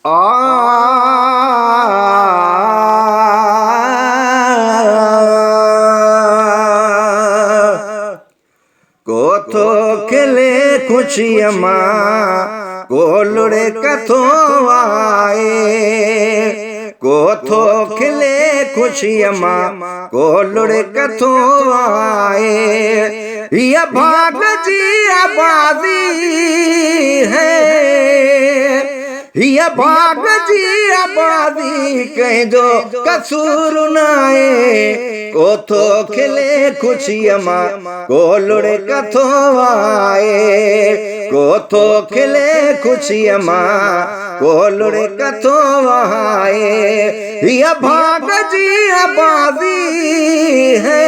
आ कोथो खिले खुशियमा कोलड़े कथो आए कोथो खिले खुशियमा कोलड़े कथो आए ये भाग जी आबादी है ये भाग जी आबादी कह दो कसूर नाए कोथो खिले खुशियमा कोलड़े कथो आए कोथो खिले खुशियमा कोलड़े कथो आए ये भाग जी आबादी है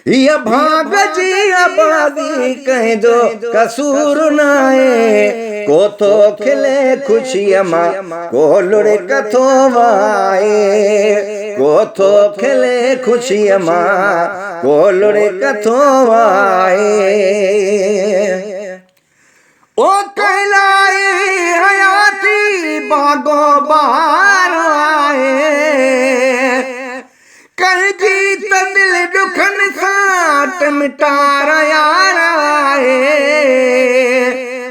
ये भाग जी आबादी कह दो कसूर नाए कोथो खिले खुशियमा कोलड़े कथो आए कोथो खिले खुशियमा कोलड़े कथो आए ओ कहलाए हयाती बागो बाहर आए कर जीत दिल दुखन साट मिटार यार आए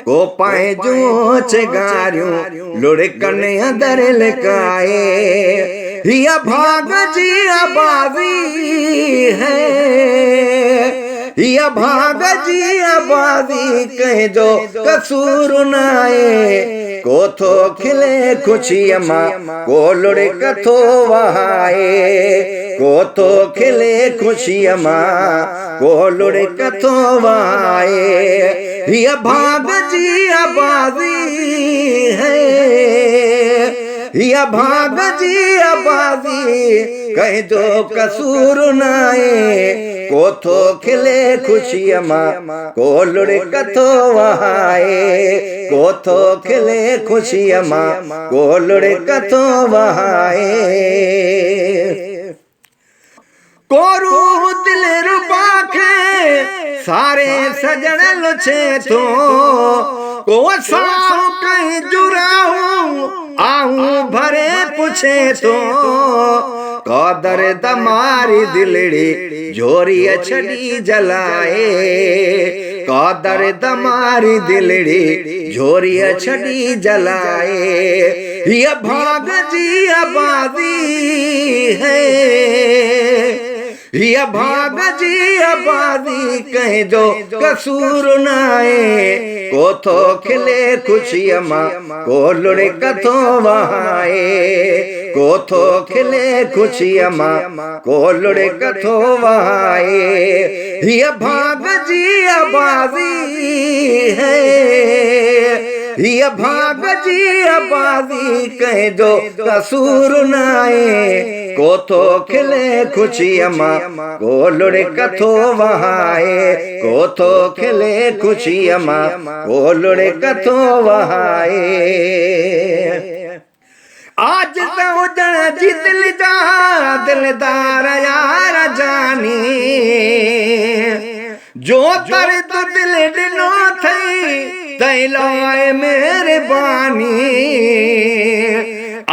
को पाए जो चगारियों लुढ़कन अंदर लकाए ये भाग जी आबादी है ये भाग जी आबादी कह दो कसूर नाए कोथो खिले खुशियमा कोलड़े कथो आए कोथो खिले खुशियमा कोलड़े कथो आए ये भाग जी आबादी है ये भाग जी आबादी कह दो कसूर नाए कोथो खिले खुशियमा कोलड़े कथो आए कोथो खिले खुशियमा कोलड़े कथो आए कोरू दिल रुपा के सारे सजन लुछे तो को साओ कहीं जुराऊं आऊं भरे पूछे तो कदर दमारी दिलड़ी झोरी छड़ी जलाए कदर दमारी दिलड़ी झोरी छड़ी जलाए ये भाग जी आबादी है ये भाग जी आबादी कह दो कसूर नाए कोथो खिले खुशियमा कोलड़े कथो आए कोथो खिले खुशियमा कोलड़े कथो आए ये भाग जी आबादी है ये भाग जी आबादी कह दो कसूर नाए कोथो खिले खुशियमा कोलड़े कथो आए कोथो खिले खुशियमा कोलड़े कथो आए आज तो उजण जी दिल जा दिलदार यार जानी जो तर तो दिल दिनो थई तैलाए मेरे बानी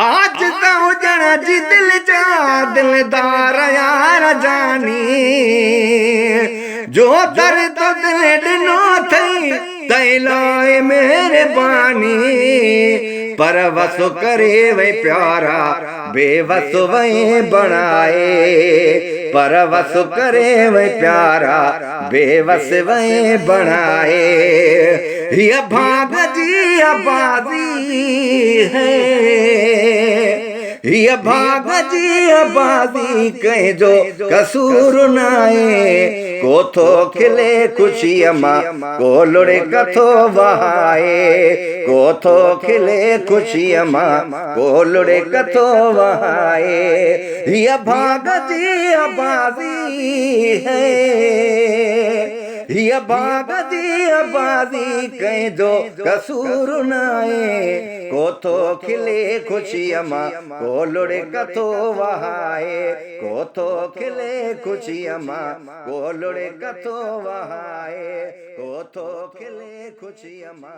आज तो उजण जी दिल जा दिलदार यार जानी जो तर तो दिल दिनो थई तैलाए मेरे बानी परवस करे वे प्यारा बेवस वे बनाए परवस करे वे प्यारा बेवस वे बनाए ये भाग जी आबादी है ये भाग जी आबादी कह दो कसूर नाए कोथो खिले खुशियमा कोलड़े कथो आए कोथो खिले खुशियमा कोलड़े कथो आए ये भाग जी आबादी है ये भाग जी आबादी कह दो कसूर नाए कोथो खिले खुशियमा कोलड़े कथो आए कोथो खिले खुशियमा कोलड़े कथो आए कोथो खिले खुशियमा